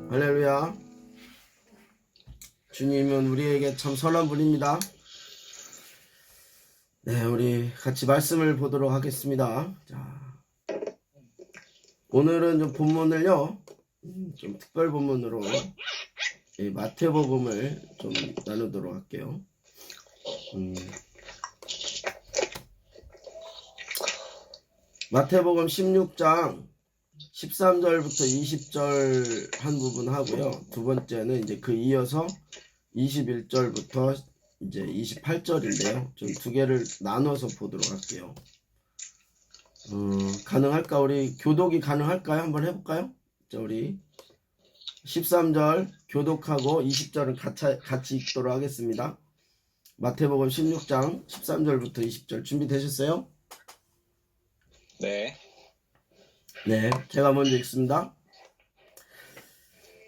할렐루야. 주님은 우리에게 참 선한 분입니다. 네, 우리 같이 말씀을 보도록 하겠습니다. 자, 오늘은 좀 본문을요, 좀 특별 본문으로 마태복음을 좀 나누도록 할게요. 마태복음 16장 13절부터 20절 한 부분 하고요. 두 번째는 이제 그 이어서 21절부터 이제 28절인데요. 좀 두 개를 나눠서 보도록 할게요. 가능할까? 우리 교독이 가능할까요? 한번 해볼까요? 자, 우리 13절 교독하고 20절은 같이 읽도록 하겠습니다. 마태복음 16장 13절부터 20절 준비되셨어요? 네. 네, 제가 먼저 읽습니다.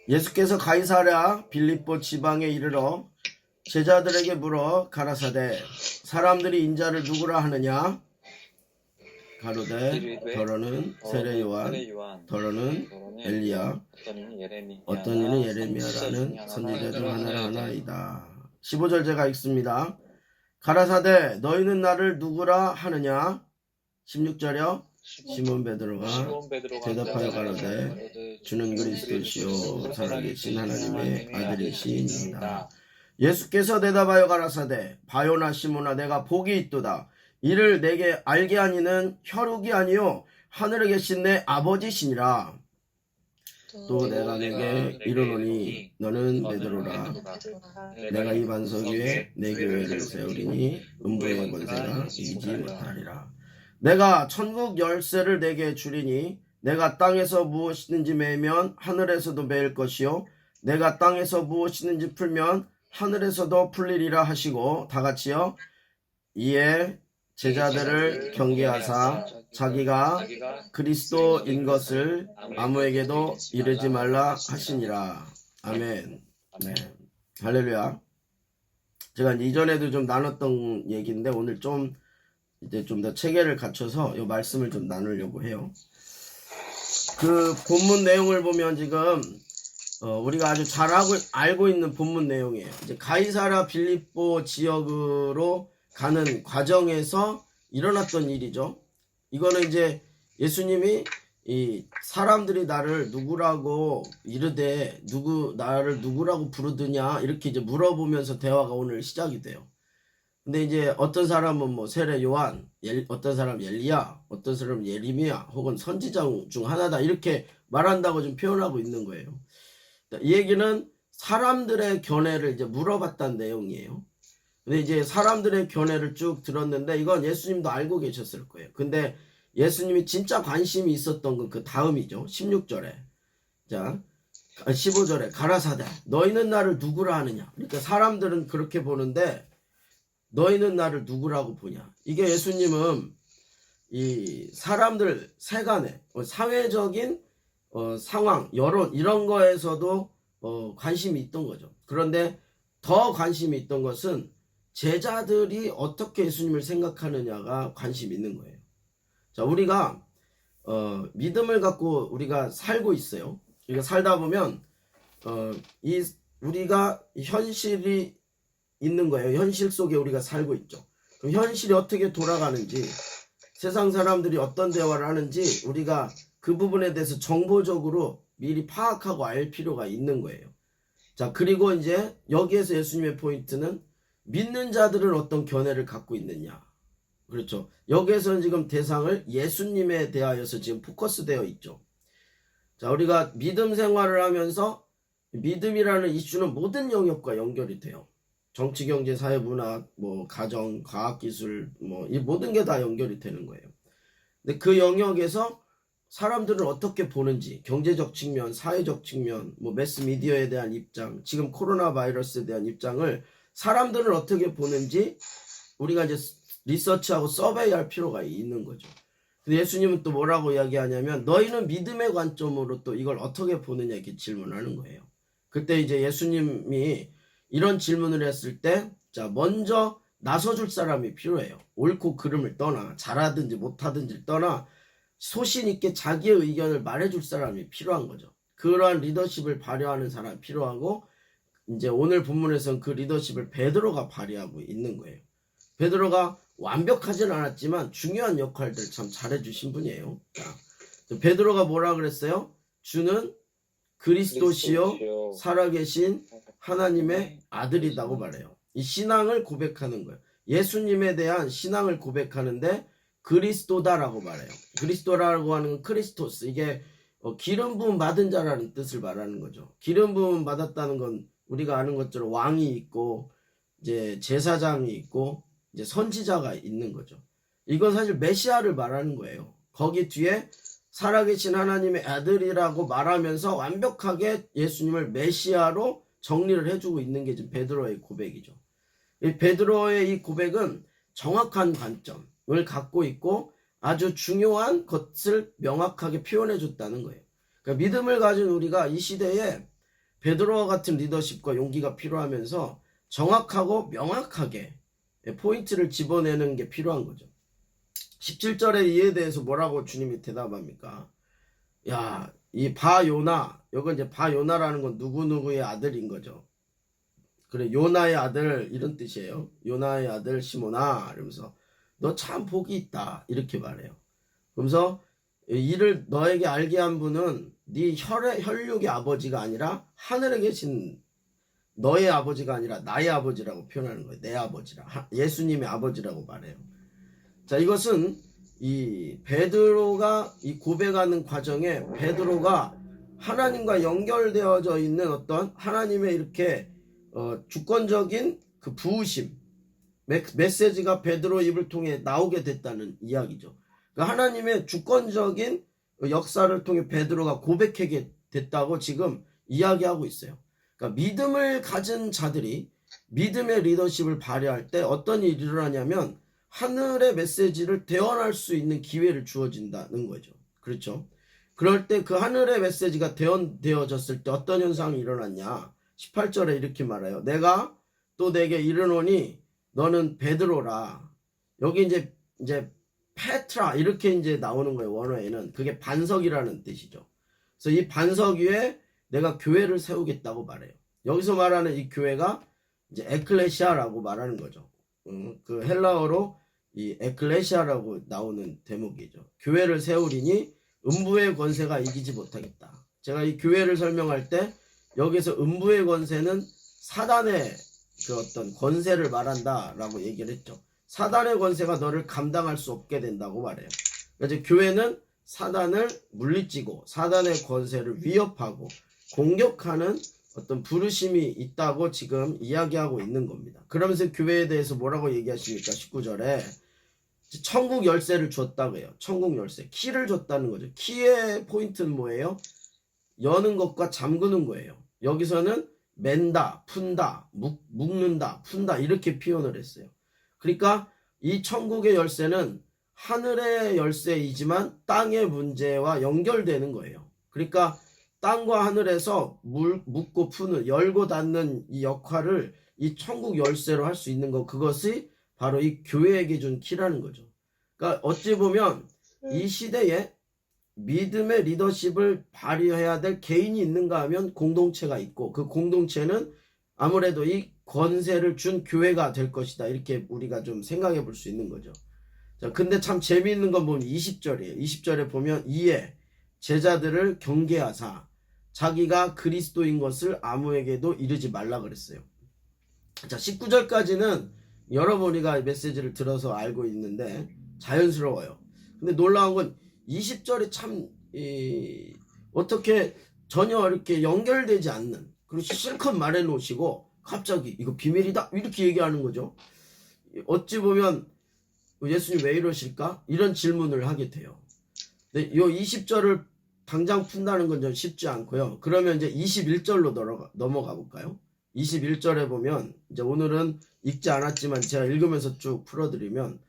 예수께서 가이사랴 빌립보 지방에 이르러 제자들에게 물어 가라사대 사람들이 인자를 누구라 하느냐? 가로되 더러는 세례 요한, 더러는 엘리야, 어떤 이는 예레미야라는 선지자 중 하나라 하나이다. 15절 제가 읽습니다. 가라사대 너희는 나를 누구라 하느냐? 16절이요. 시몬 베드로가 대답하여 가로되 주는 그리스도시요 살아계신 하나님의 아들이시니이다. 예수께서 대답하여 가라사대 바요나 시몬아 내가 복이 있도다. 이를 내게 알게 하니는 혈육이 아니요 하늘에 계신 내 아버지시니라. 또 내가 내게 이르노니 너는 베드로라. 내가 이 반석 위에 내 교회를 세우리니 음부의 권세가 이기지 못하리라. 내가 천국 열쇠를 내게 주리니 내가 땅에서 무엇이든지 매면 하늘에서도 매일 것이요 내가 땅에서 무엇이든지 풀면 하늘에서도 풀리리라 하시고 다같이요. 이에 제자들을 경계하사 자기가 그리스도인 것을 아무에게도 이르지 말라 하시니라. 아멘. 네. 할렐루야. 제가 이전에도 좀 나눴던 얘기인데 오늘 좀 이제 좀 더 체계를 갖춰서 이 말씀을 좀 나누려고 해요. 그 본문 내용을 보면 지금 우리가 아주 잘 알고 있는 본문 내용이에요. 이제 가이사랴 빌립보 지역으로 가는 과정에서 일어났던 일이죠. 이거는 이제 예수님이 이 사람들이 나를 누구라고 이르되 나를 누구라고 부르느냐 이렇게 이제 물어보면서 대화가 오늘 시작이 돼요. 근데 이제 어떤 사람은 뭐 세례 요한, 어떤 사람은 엘리야, 어떤 사람은 예레미야 혹은 선지자 중 하나다 이렇게 말한다고 좀 표현하고 있는 거예요. 이 얘기는 사람들의 견해를 이제 물어봤다는 내용이에요. 근데 이제 사람들의 견해를 쭉 들었는데 이건 예수님도 알고 계셨을 거예요. 근데 예수님이 진짜 관심이 있었던 건 그 다음이죠. 16절에. 자, 15절에 가라사대 너희는 나를 누구라 하느냐. 그러니까 사람들은 그렇게 보는데 너희는 나를 누구라고 보냐. 이게 예수님은 이 사람들 세간에 사회적인 상황, 여론 이런 거에서도 관심이 있던 거죠. 그런데 더 관심이 있던 것은 제자들이 어떻게 예수님을 생각하느냐가 관심이 있는 거예요. 자, 우리가 믿음을 갖고 우리가 살고 있어요. 그러니까 살다 보면 우리가 현실이 있는 거예요. 현실 속에 우리가 살고 있죠. 그럼 현실이 어떻게 돌아가는지 세상 사람들이 어떤 대화를 하는지 우리가 그 부분에 대해서 정보적으로 미리 파악하고 알 필요가 있는 거예요. 자, 그리고 이제 여기에서 예수님의 포인트는 믿는 자들은 어떤 견해를 갖고 있느냐. 그렇죠. 여기에서는 지금 대상을 예수님에 대하여서 지금 포커스 되어 있죠. 자, 우리가 믿음 생활을 하면서 믿음이라는 이슈는 모든 영역과 연결이 돼요. 정치, 경제, 사회, 문학, 뭐 가정, 과학, 기술, 뭐 이 모든 게 다 연결이 되는 거예요. 근데 그 영역에서 사람들을 어떻게 보는지, 경제적 측면, 사회적 측면, 뭐 매스 미디어에 대한 입장, 지금 코로나 바이러스에 대한 입장을 사람들을 어떻게 보는지 우리가 이제 리서치하고 서베이할 필요가 있는 거죠. 근데 예수님은 또 뭐라고 이야기하냐면 너희는 믿음의 관점으로 또 이걸 어떻게 보느냐 이렇게 질문하는 거예요. 그때 이제 예수님이 이런 질문을 했을 때, 자, 먼저 나서줄 사람이 필요해요. 옳고 그름을 떠나, 잘하든지 못하든지 떠나, 소신 있게 자기의 의견을 말해줄 사람이 필요한 거죠. 그러한 리더십을 발휘하는 사람이 필요하고, 이제 오늘 본문에서는 그 리더십을 베드로가 발휘하고 있는 거예요. 베드로가 완벽하진 않았지만 중요한 역할들 참 잘해주신 분이에요. 자, 베드로가 뭐라 그랬어요? 주는 그리스도시요 살아계신 하나님의 아들이라고 말해요. 이 신앙을 고백하는 거예요. 예수님에 대한 신앙을 고백하는데 그리스도다라고 말해요. 그리스도라고 하는 건 크리스토스, 이게 기름 부음 받은 자라는 뜻을 말하는 거죠. 기름 부음 받았다는 건 우리가 아는 것처럼 왕이 있고 이제 제사장이 있고 이제 선지자가 있는 거죠. 이건 사실 메시아를 말하는 거예요. 거기 뒤에 살아계신 하나님의 아들이라고 말하면서 완벽하게 예수님을 메시아로 정리를 해주고 있는 게 지금 베드로의 고백이죠. 이 베드로의 이 고백은 정확한 관점을 갖고 있고 아주 중요한 것을 명확하게 표현해 줬다는 거예요. 그러니까 믿음을 가진 우리가 이 시대에 베드로와 같은 리더십과 용기가 필요하면서 정확하고 명확하게 포인트를 집어내는 게 필요한 거죠. 17절에 이에 대해서 뭐라고 주님이 대답합니까? 야, 이 바요나, 이건 이제 바요나라는 건 누구누구의 아들인 거죠. 그래, 요나의 아들 이런 뜻이에요. 요나의 아들 시몬아, 이러면서 너 참 복이 있다 이렇게 말해요. 그러면서 이를 너에게 알게 한 분은 네 혈육의 아버지가 아니라 하늘에 계신 너의 아버지가 아니라 나의 아버지라고 표현하는 거예요. 내 아버지라, 예수님의 아버지라고 말해요. 자, 이것은 이 베드로가 이 고백하는 과정에 베드로가 하나님과 연결되어져 있는 어떤 하나님의 이렇게 주권적인 그 부으심, 메시지가 베드로 입을 통해 나오게 됐다는 이야기죠. 그러니까 하나님의 주권적인 역사를 통해 베드로가 고백하게 됐다고 지금 이야기하고 있어요. 그러니까 믿음을 가진 자들이 믿음의 리더십을 발휘할 때 어떤 일이 일어나냐면 하늘의 메시지를 대언할 수 있는 기회를 주어진다는 거죠. 그렇죠? 그럴 때 그 하늘의 메시지가 대언되어졌을 때 어떤 현상이 일어났냐? 18절에 이렇게 말해요. 내가 또 내게 이르노니 너는 베드로라. 여기 이제 페트라 이렇게 이제 나오는 거예요. 원어에는 그게 반석이라는 뜻이죠. 그래서 이 반석 위에 내가 교회를 세우겠다고 말해요. 여기서 말하는 이 교회가 이제 에클레시아라고 말하는 거죠. 그 헬라어로 이 에클레시아라고 나오는 대목이죠. 교회를 세우리니 음부의 권세가 이기지 못하겠다. 제가 이 교회를 설명할 때 여기서 음부의 권세는 사단의 그 어떤 권세를 말한다라고 얘기를 했죠. 사단의 권세가 너를 감당할 수 없게 된다고 말해요. 그래서 교회는 사단을 물리치고 사단의 권세를 위협하고 공격하는 어떤 부르심이 있다고 지금 이야기하고 있는 겁니다. 그러면서 교회에 대해서 뭐라고 얘기하십니까? 19절에 천국 열쇠를 줬다고 해요. 천국 열쇠, 키를 줬다는 거죠. 키의 포인트는 뭐예요? 여는 것과 잠그는 거예요. 여기서는 맨다, 푼다, 묶는다, 푼다 이렇게 표현을 했어요. 그러니까 이 천국의 열쇠는 하늘의 열쇠이지만 땅의 문제와 연결되는 거예요. 그러니까 땅과 하늘에서 묶고 푸는, 열고 닫는 이 역할을 이 천국 열쇠로 할 수 있는 것, 그것이 바로 이 교회에게 준 키라는 거죠. 그러니까 어찌 보면 이 시대에 믿음의 리더십을 발휘해야 될 개인이 있는가 하면 공동체가 있고, 그 공동체는 아무래도 이 권세를 준 교회가 될 것이다, 이렇게 우리가 좀 생각해 볼 수 있는 거죠. 자, 근데 참 재미있는 건 보면 20절이에요. 20절에 보면 이에 제자들을 경계하사 자기가 그리스도인 것을 아무에게도 이르지 말라 그랬어요. 자, 19절까지는 여러분이가 메시지를 들어서 알고 있는데 자연스러워요. 근데 놀라운 건 20절에 참 어떻게 전혀 이렇게 연결되지 않는, 그리고 실컷 말해 놓으시고 갑자기 이거 비밀이다 이렇게 얘기하는 거죠. 어찌 보면 예수님 왜 이러실까? 이런 질문을 하게 돼요. 근데 이 20절을 당장 푼다는 건 좀 쉽지 않고요. 그러면 이제 21절로 넘어가 볼까요? 21절에 보면 이제 오늘은 읽지 않았지만 제가 읽으면서 쭉 풀어드리면,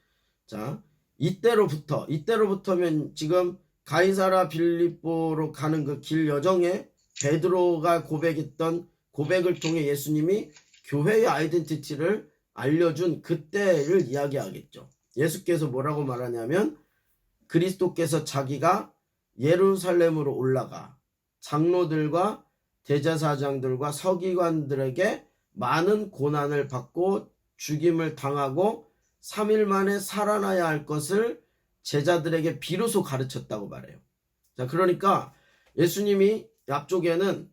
자, 이때로부터면 지금 가이사라 빌립보로 가는 그 길 여정에 베드로가 고백했던 고백을 통해 예수님이 교회의 아이덴티티를 알려준 그때를 이야기하겠죠. 예수께서 뭐라고 말하냐면 그리스도께서 자기가 예루살렘으로 올라가 장로들과 대제사장들과 서기관들에게 많은 고난을 받고 죽임을 당하고 3일 만에 살아나야 할 것을 제자들에게 비로소 가르쳤다고 말해요. 자, 그러니까 예수님이 앞쪽에는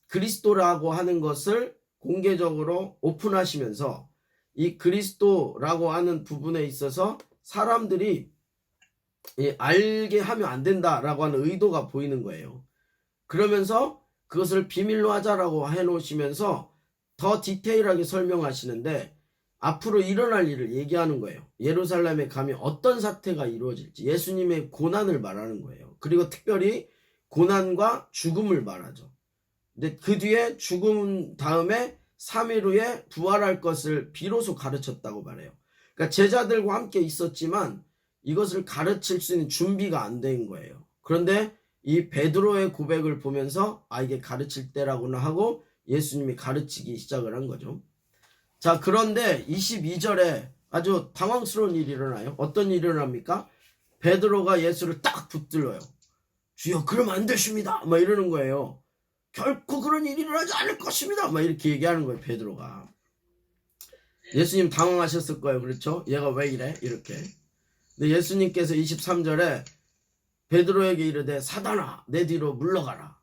그리스도라고 하는 것을 공개적으로 오픈하시면서 이 그리스도라고 하는 부분에 있어서 사람들이 알게 하면 안 된다라고 하는 의도가 보이는 거예요. 그러면서 그것을 비밀로 하자라고 해놓으시면서 더 디테일하게 설명하시는데 앞으로 일어날 일을 얘기하는 거예요. 예루살렘에 가면 어떤 사태가 이루어질지 예수님의 고난을 말하는 거예요. 그리고 특별히 고난과 죽음을 말하죠. 근데 그 뒤에 죽음 다음에 3일 후에 부활할 것을 비로소 가르쳤다고 말해요. 그러니까 제자들과 함께 있었지만 이것을 가르칠 수 있는 준비가 안 된 거예요. 그런데 이 베드로의 고백을 보면서 이게 가르칠 때라구나 하고 예수님이 가르치기 시작을 한 거죠. 자, 그런데 22절에 아주 당황스러운 일이 일어나요. 어떤 일이 일어납니까? 베드로가 예수를 딱 붙들어요. 주여, 그러면 안 되십니다. 막 이러는 거예요. 결코 그런 일이 일어나지 않을 것입니다. 막 이렇게 얘기하는 거예요, 베드로가. 예수님 당황하셨을 거예요. 그렇죠? 얘가 왜 이래? 이렇게. 근데 예수님께서 23절에 베드로에게 이르되 사단아 내 뒤로 물러가라.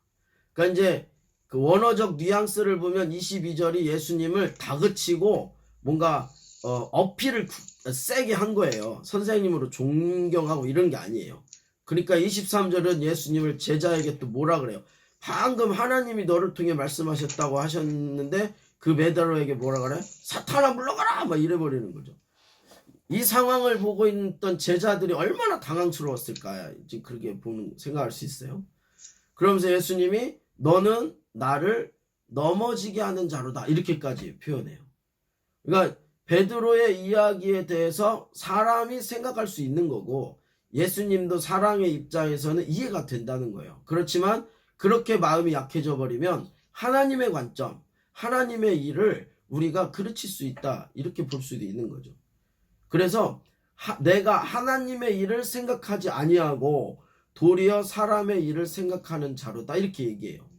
그러니까 이제 그 원어적 뉘앙스를 보면 22절이 예수님을 다그치고 뭔가 어필을 세게 한 거예요. 선생님으로 존경하고 이런 게 아니에요. 그러니까 23절은 예수님을 제자에게 또 뭐라 그래요? 방금 하나님이 너를 통해 말씀하셨다고 하셨는데 그 베드로에게 뭐라 그래? 사탄아 물러가라! 막 이래버리는 거죠. 이 상황을 보고 있던 제자들이 얼마나 당황스러웠을까 지금 그렇게 생각할 수 있어요. 그러면서 예수님이 너는 나를 넘어지게 하는 자로다 이렇게까지 표현해요. 그러니까 베드로의 이야기에 대해서 사람이 생각할 수 있는 거고 예수님도 사랑의 입장에서는 이해가 된다는 거예요. 그렇지만 그렇게 마음이 약해져 버리면 하나님의 관점, 하나님의 일을 우리가 그르칠 수 있다 이렇게 볼 수도 있는 거죠. 그래서 내가 하나님의 일을 생각하지 아니하고 도리어 사람의 일을 생각하는 자로다 이렇게 얘기해요.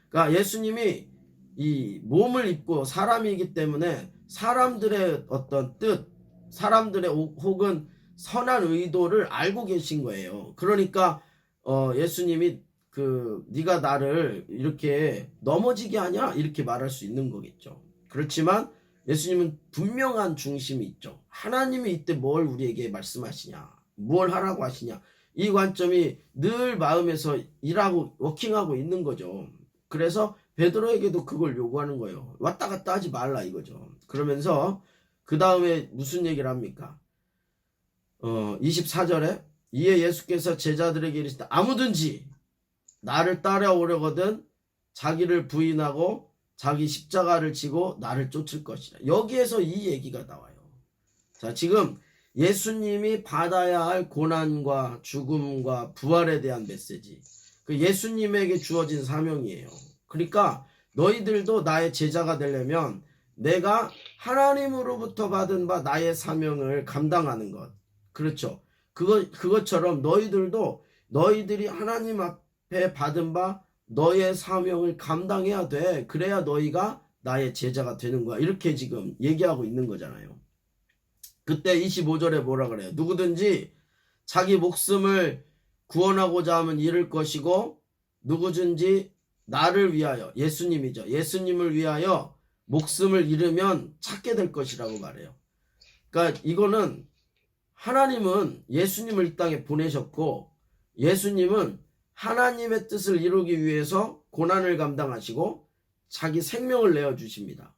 그러니까 예수님이 이 몸을 입고 사람이기 때문에 사람들의 어떤 뜻, 사람들의 혹은 선한 의도를 알고 계신 거예요. 그러니까 예수님이 네가 나를 이렇게 넘어지게 하냐 이렇게 말할 수 있는 거겠죠. 그렇지만 예수님은 분명한 중심이 있죠. 하나님이 이때 뭘 우리에게 말씀하시냐, 뭘 하라고 하시냐, 이 관점이 늘 마음에서 일하고 워킹하고 있는 거죠. 그래서 베드로에게도 그걸 요구하는 거예요. 왔다 갔다 하지 말라 이거죠. 그러면서 그 다음에 무슨 얘기를 합니까? 24절에 이에 예수께서 제자들에게 이르시되 아무든지 나를 따라오려거든 자기를 부인하고 자기 십자가를 지고 나를 쫓을 것이라. 여기에서 이 얘기가 나와요. 자, 지금 예수님이 받아야 할 고난과 죽음과 부활에 대한 메시지. 그 예수님에게 주어진 사명이에요. 그러니까 너희들도 나의 제자가 되려면 내가 하나님으로부터 받은 바 나의 사명을 감당하는 것. 그렇죠. 그것처럼 너희들도 너희들이 하나님 앞에 받은 바 너의 사명을 감당해야 돼. 그래야 너희가 나의 제자가 되는 거야. 이렇게 지금 얘기하고 있는 거잖아요. 그때 25절에 뭐라 그래요? 누구든지 자기 목숨을 구원하고자 하면 잃을 것이고 누구든지 나를 위하여, 예수님이죠. 예수님을 위하여 목숨을 잃으면 찾게 될 것이라고 말해요. 그러니까 이거는 하나님은 예수님을 이 땅에 보내셨고 예수님은 하나님의 뜻을 이루기 위해서 고난을 감당하시고 자기 생명을 내어주십니다.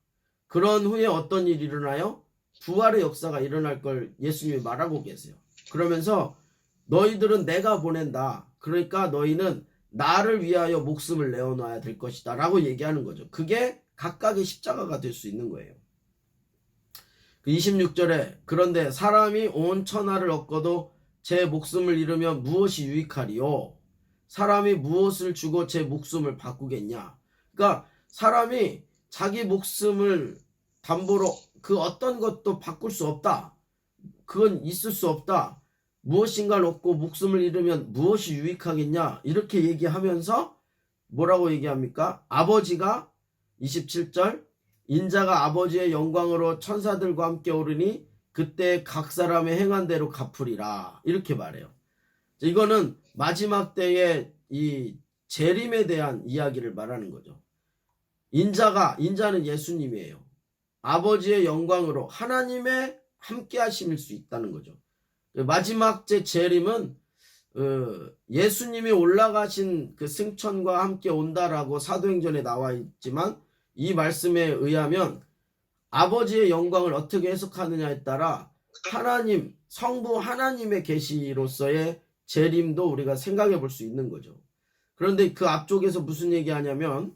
그런 후에 어떤 일이 일어나요? 부활의 역사가 일어날 걸 예수님이 말하고 계세요. 그러면서 너희들은 내가 보낸다. 그러니까 너희는 나를 위하여 목숨을 내어놔야 될 것이다 라고 얘기하는 거죠. 그게 각각의 십자가가 될 수 있는 거예요. 26절에 그런데 사람이 온 천하를 얻고도 제 목숨을 잃으면 무엇이 유익하리요? 사람이 무엇을 주고 제 목숨을 바꾸겠냐? 그러니까 사람이 자기 목숨을 담보로 그 어떤 것도 바꿀 수 없다. 그건 있을 수 없다. 무엇인가를 얻고 목숨을 잃으면 무엇이 유익하겠냐? 이렇게 얘기하면서 뭐라고 얘기합니까? 아버지가 27절 인자가 아버지의 영광으로 천사들과 함께 오르니 그때 각 사람의 행한 대로 갚으리라 이렇게 말해요. 이거는 마지막 때의 이 재림에 대한 이야기를 말하는 거죠. 인자는 예수님이에요. 아버지의 영광으로 하나님의 함께 하심일 수 있다는 거죠. 마지막 때 재림은 예수님이 올라가신 그 승천과 함께 온다라고 사도행전에 나와 있지만 이 말씀에 의하면 아버지의 영광을 어떻게 해석하느냐에 따라 하나님, 성부 하나님의 계시로서의 재림도 우리가 생각해 볼 수 있는 거죠. 그런데 그 앞쪽에서 무슨 얘기하냐면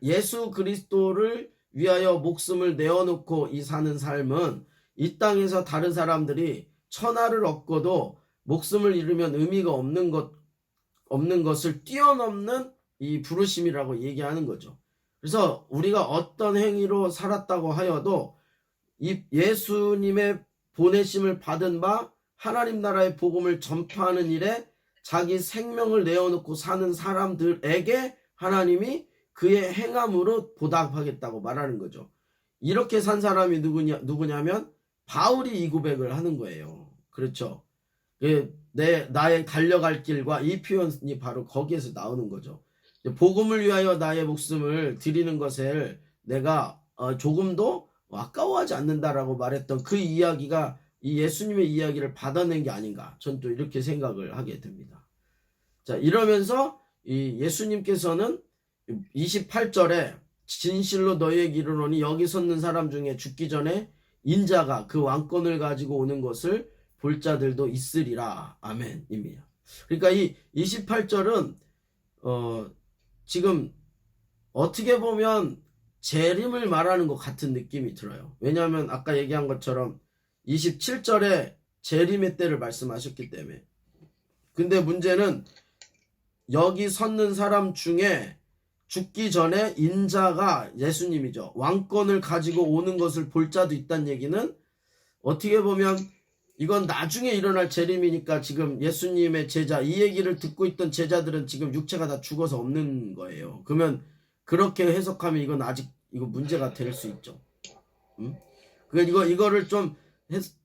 예수 그리스도를 위하여 목숨을 내어놓고 이 사는 삶은 이 땅에서 다른 사람들이 천하를 얻고도 목숨을 잃으면 의미가 없는 것을 뛰어넘는 이 부르심이라고 얘기하는 거죠. 그래서 우리가 어떤 행위로 살았다고 하여도 이 예수님의 보내심을 받은 바 하나님 나라의 복음을 전파하는 일에 자기 생명을 내어놓고 사는 사람들에게 하나님이 그의 행함으로 보답하겠다고 말하는 거죠. 이렇게 산 사람이 누구냐면 바울이 이 고백을 하는 거예요. 그렇죠. 나의 달려갈 길과 이 표현이 바로 거기에서 나오는 거죠. 복음을 위하여 나의 목숨을 드리는 것을 내가 조금도 아까워하지 않는다라고 말했던 그 이야기가 이 예수님의 이야기를 받아낸 게 아닌가. 전 또 이렇게 생각을 하게 됩니다. 자, 이러면서 이 예수님께서는 28절에 진실로 너희에게 이르노니 여기 섰는 사람 중에 죽기 전에 인자가 그 왕권을 가지고 오는 것을 볼 자들도 있으리라. 아멘입니다. 그러니까 이 28절은 지금 어떻게 보면 재림을 말하는 것 같은 느낌이 들어요. 왜냐하면 아까 얘기한 것처럼 27절에 재림의 때를 말씀하셨기 때문에. 근데 문제는 여기 섰는 사람 중에 죽기 전에 인자가 예수님이죠. 왕권을 가지고 오는 것을 볼 자도 있다는 얘기는 어떻게 보면 이건 나중에 일어날 재림이니까 지금 예수님의 제자, 이 얘기를 듣고 있던 제자들은 지금 육체가 다 죽어서 없는 거예요. 그러면 그렇게 해석하면 이건 아직 이거 문제가 될 수 있죠. 이거를 좀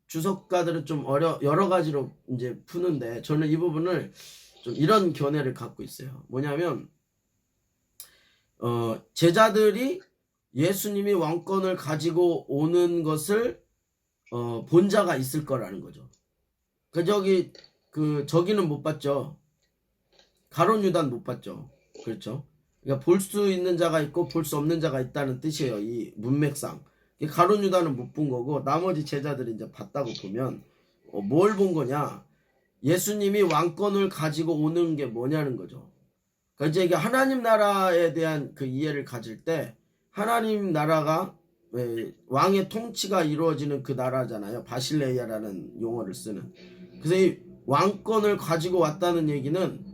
주석가들은 좀 여러 가지로 이제 푸는데 저는 이 부분을 좀 이런 견해를 갖고 있어요. 뭐냐면 제자들이 예수님이 왕권을 가지고 오는 것을 본 자가 있을 거라는 거죠. 저기는 못 봤죠. 가룟 유다는 못 봤죠. 그렇죠. 그러니까 볼 수 있는 자가 있고 볼 수 없는 자가 있다는 뜻이에요. 이 문맥상. 가룟 유다는 못 본 거고 나머지 제자들이 이제 봤다고 보면 뭘 본 거냐? 예수님이 왕권을 가지고 오는 게 뭐냐는 거죠. 그러니까 이제 이게 하나님 나라에 대한 그 이해를 가질 때 하나님 나라가 왕의 통치가 이루어지는 그 나라잖아요. 바실레이아라는 용어를 쓰는. 그래서 이 왕권을 가지고 왔다는 얘기는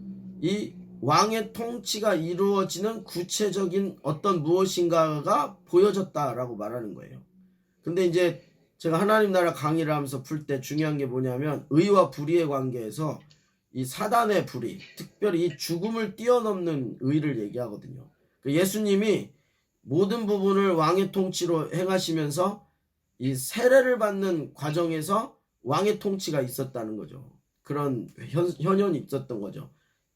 이 왕의 통치가 이루어지는 구체적인 어떤 무엇인가가 보여졌다라고 말하는 거예요. 근데 이제 제가 하나님 나라 강의를 하면서 풀 때 중요한 게 뭐냐면 의와 불의의 관계에서 이 사단의 불의, 특별히 이 죽음을 뛰어넘는 의를 얘기하거든요. 예수님이 모든 부분을 왕의 통치로 행하시면서 이 세례를 받는 과정에서 왕의 통치가 있었다는 거죠. 그런 현현이 있었던 거죠.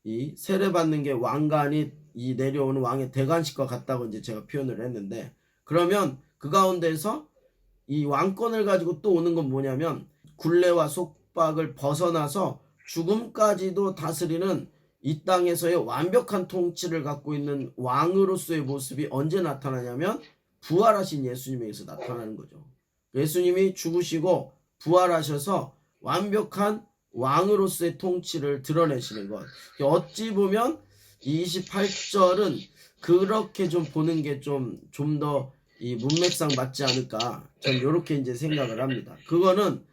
이 세례 받는 게 왕관이 이 내려오는 왕의 대관식과 같다고 이제 제가 표현을 했는데, 그러면 그 가운데서 이 왕권을 가지고 또 오는 건 뭐냐면 굴레와 속박을 벗어나서 죽음까지도 다스리는 이 땅에서의 완벽한 통치를 갖고 있는 왕으로서의 모습이 언제 나타나냐면 부활하신 예수님에게서 나타나는 거죠. 예수님이 죽으시고 부활하셔서 완벽한 왕으로서의 통치를 드러내시는 것. 어찌 보면 이 28절은 그렇게 좀 보는 게 좀 더 이 문맥상 맞지 않을까. 전 이렇게 이제 생각을 합니다. 그거는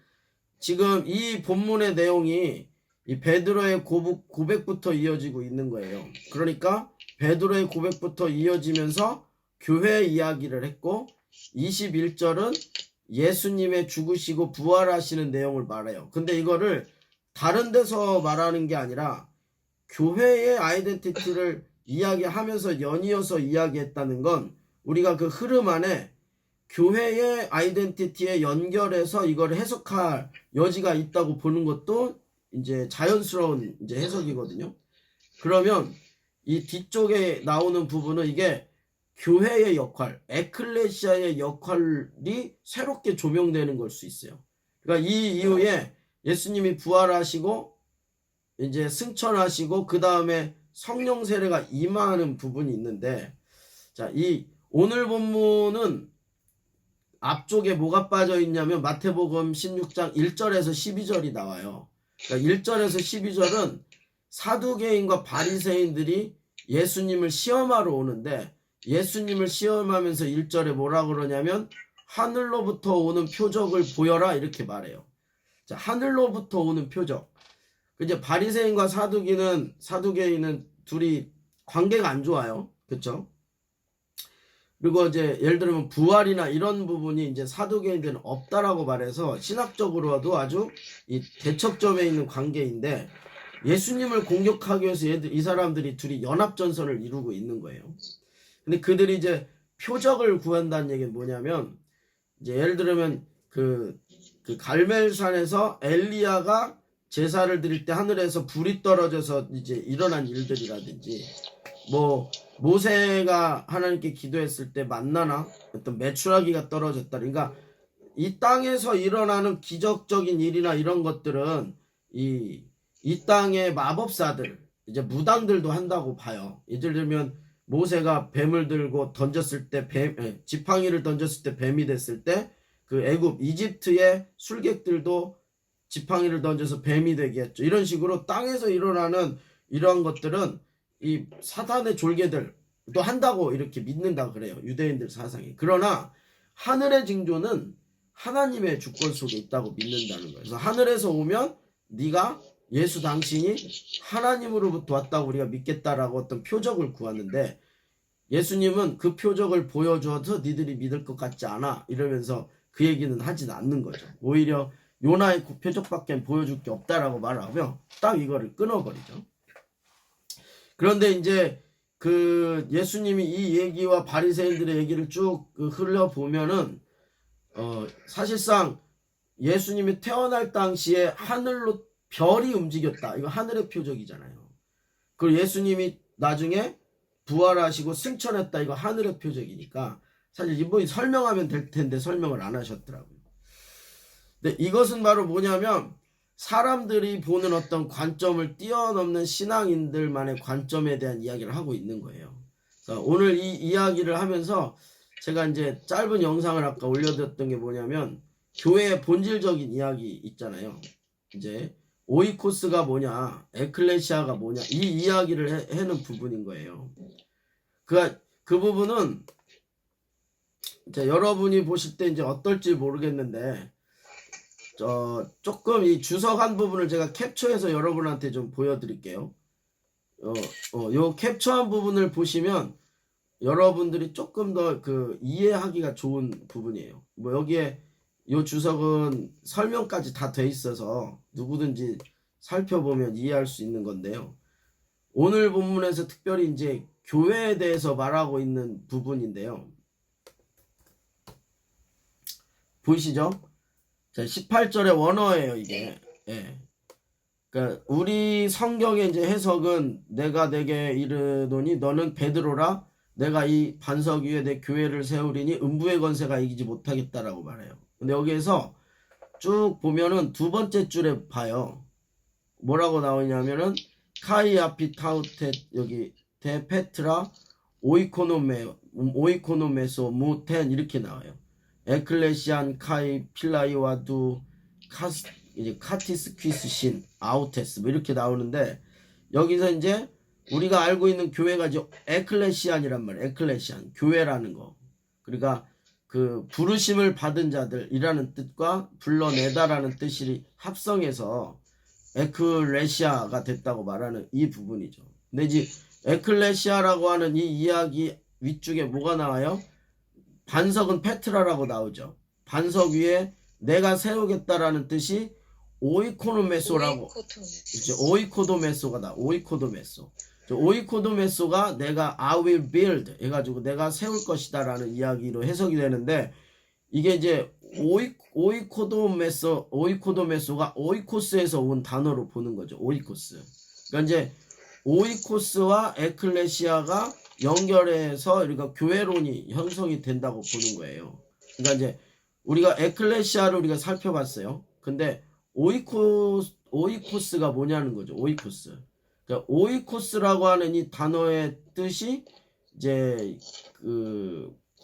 지금 이 본문의 내용이 이 베드로의 고백부터 이어지고 있는 거예요. 그러니까 베드로의 고백부터 이어지면서 교회 이야기를 했고 21절은 예수님의 죽으시고 부활하시는 내용을 말해요. 근데 이거를 다른 데서 말하는 게 아니라 교회의 아이덴티티를 이야기하면서 연이어서 이야기했다는 건 우리가 그 흐름 안에 교회의 아이덴티티에 연결해서 이걸 해석할 여지가 있다고 보는 것도 이제 자연스러운 이제 해석이거든요. 그러면 이 뒤쪽에 나오는 부분은 이게 교회의 역할, 에클레시아의 역할이 새롭게 조명되는 걸 수 있어요. 그러니까 이 이후에 예수님이 부활하시고 이제 승천하시고 그 다음에 성령 세례가 임하는 부분이 있는데, 자, 이 오늘 본문은 앞쪽에 뭐가 빠져 있냐면 마태복음 16장 1절에서 12절이 나와요. 그러니까 1절에서 12절은 사두개인과 바리새인들이 예수님을 시험하러 오는데, 예수님을 시험하면서 1절에 뭐라 그러냐면 하늘로부터 오는 표적을 보여라 이렇게 말해요. 자, 하늘로부터 오는 표적. 이제 바리새인과 사두개인은 둘이 관계가 안 좋아요. 그렇죠? 그리고 이제 예를 들면 부활이나 이런 부분이 이제 사두개인들은 없다라고 말해서 신학적으로도 아주 이 대척점에 있는 관계인데, 예수님을 공격하기 위해서 이 사람들이 둘이 연합전선을 이루고 있는 거예요. 근데 그들이 이제 표적을 구한다는 얘기는 뭐냐면, 이제 예를 들면 그 갈멜산에서 엘리야가 제사를 드릴 때 하늘에서 불이 떨어져서 이제 일어난 일들이라든지, 뭐 모세가 하나님께 기도했을 때 만나나 어떤 메추라기가 떨어졌다. 그러니까 이 땅에서 일어나는 기적적인 일이나 이런 것들은 이 땅의 마법사들, 이제 무당들도 한다고 봐요. 예를 들면 모세가 뱀을 들고 던졌을 때 지팡이를 던졌을 때 뱀이 됐을 때 그 애굽 이집트의 술객들도 지팡이를 던져서 뱀이 되게 했죠. 이런 식으로 땅에서 일어나는 이러한 것들은 이 사탄의 졸개들도 한다고 이렇게 믿는다 그래요. 유대인들 사상이. 그러나 하늘의 징조는 하나님의 주권 속에 있다고 믿는다는 거예요. 그래서 하늘에서 오면 네가 예수 당신이 하나님으로부터 왔다고 우리가 믿겠다라고 어떤 표적을 구하는데, 예수님은 그 표적을 보여줘서 니들이 믿을 것 같지 않아 이러면서 그 얘기는 하진 않는 거죠. 오히려 요나의 표적밖에 보여줄 게 없다라고 말하며 딱 이거를 끊어버리죠. 그런데 이제 그 예수님이 이 얘기와 바리새인들의 얘기를 쭉 흘려보면은 사실상 예수님이 태어날 당시에 하늘로 별이 움직였다. 이거 하늘의 표적이잖아요. 그리고 예수님이 나중에 부활하시고 승천했다. 이거 하늘의 표적이니까 사실 이분이 설명하면 될 텐데 설명을 안 하셨더라고요. 근데 이것은 바로 뭐냐면 사람들이 보는 어떤 관점을 뛰어넘는 신앙인들만의 관점에 대한 이야기를 하고 있는 거예요. 그래서 오늘 이 이야기를 하면서 제가 이제 짧은 영상을 아까 올려드렸던 게 뭐냐면 교회의 본질적인 이야기 있잖아요. 이제 오이코스가 뭐냐, 에클레시아가 뭐냐, 이 이야기를 해는 부분인 거예요. 그 부분은 이제 여러분이 보실 때 이제 어떨지 모르겠는데, 조금 이 주석한 부분을 제가 캡처해서 여러분한테 좀 보여드릴게요. 요 캡처한 부분을 보시면 여러분들이 조금 더 이해하기가 좋은 부분이에요. 뭐 여기에 요 주석은 설명까지 다 돼 있어서 누구든지 살펴보면 이해할 수 있는 건데요. 오늘 본문에서 특별히 이제 교회에 대해서 말하고 있는 부분인데요. 보이시죠? 자, 18절의 원어예요, 이게. 예. 그러니까 우리 성경의 이제 해석은 내가 내게 이르노니 너는 베드로라, 내가 이 반석 위에 내 교회를 세우리니 음부의 권세가 이기지 못하겠다라고 말해요. 근데 여기에서 쭉 보면은 두 번째 줄에 봐요. 뭐라고 나오냐면은 카이아피타우테 여기 데페트라 오이코노메소 무텐 이렇게 나와요. 에클레시안 카이 필라이와두 카티스퀴스 신 아우테스 뭐 이렇게 나오는데, 여기서 이제 우리가 알고 있는 교회가 이제 에클레시안이란 말이에요. 에클레시안 교회라는 거. 그러니까 그 부르심을 받은 자들이라는 뜻과 불러내다라는 뜻이 합성해서 에클레시아가 됐다고 말하는 이 부분이죠. 근데 이제 에클레시아라고 하는 이 이야기 위쪽에 뭐가 나와요? 반석은 페트라라고 나오죠. 반석 위에 내가 세우겠다라는 뜻이 오이코노메소라고, 오이코도메소가 나와. 오이코도메소. 오이코도메소가 내가 I will build 해가지고 내가 세울 것이다 라는 이야기로 해석이 되는데, 이게 이제 오이코도메소가 오이코스에서 온 단어로 보는 거죠. 오이코스. 그러니까 이제 오이코스와 에클레시아가 연결해서 그러니까 교회론이 형성이 된다고 보는 거예요. 그러니까 이제 우리가 에클레시아를 우리가 살펴봤어요. 근데 오이코스가 뭐냐는 거죠. 오이코스. 그러니까 오이코스라고 하는 이 단어의 뜻이 이제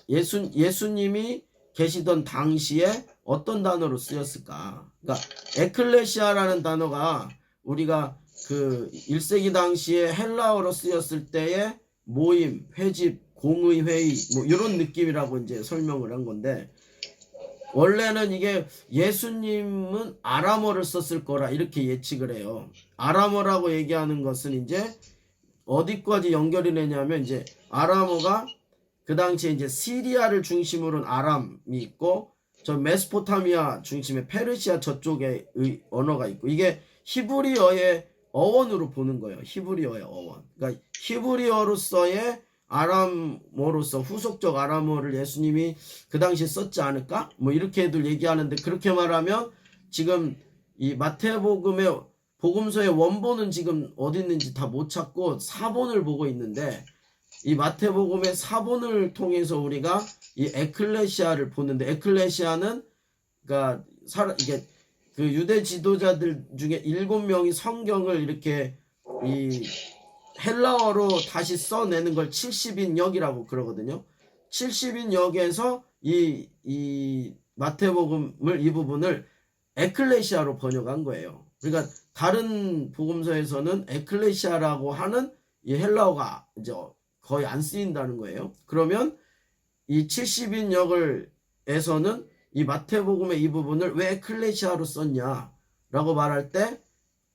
예수님이 계시던 당시에 어떤 단어로 쓰였을까? 그러니까 에클레시아라는 단어가 우리가 1세기 당시에 헬라어로 쓰였을 때의 모임, 회집, 공의회의 뭐 이런 느낌이라고 이제 설명을 한 건데, 원래는 이게 예수님은 아람어를 썼을 거라 이렇게 예측을 해요. 아람어라고 얘기하는 것은 이제 어디까지 연결이 되냐면, 이제 아람어가 그 당시에 이제 시리아를 중심으로 아람이 있고, 저 메소포타미아 중심의 페르시아 저쪽에 언어가 있고, 이게 히브리어의 어원으로 보는 거예요. 히브리어의 어원. 그러니까 히브리어로서의 아람어로서 후속적 아람어를 예수님이 그 당시에 썼지 않을까? 뭐 이렇게들 얘기하는데, 그렇게 말하면 지금 이 마태복음의 복음서의 원본은 지금 어디 있는지 다 못 찾고 사본을 보고 있는데, 이 마태복음의 사본을 통해서 우리가 이 에클레시아를 보는데, 에클레시아는 그러니까 이게 유대 지도자들 중에 7명이 성경을 이렇게 이 헬라어로 다시 써내는 걸 70인역이라고 그러거든요. 70인역에서 이 마태복음을 이 부분을 에클레시아로 번역한 거예요. 그러니까 다른 복음서에서는 에클레시아라고 하는 이 헬라어가 이제 거의 안 쓰인다는 거예요. 그러면 이 70인역에서는 이 마태복음의 이 부분을 왜 에클레시아로 썼냐라고 말할 때,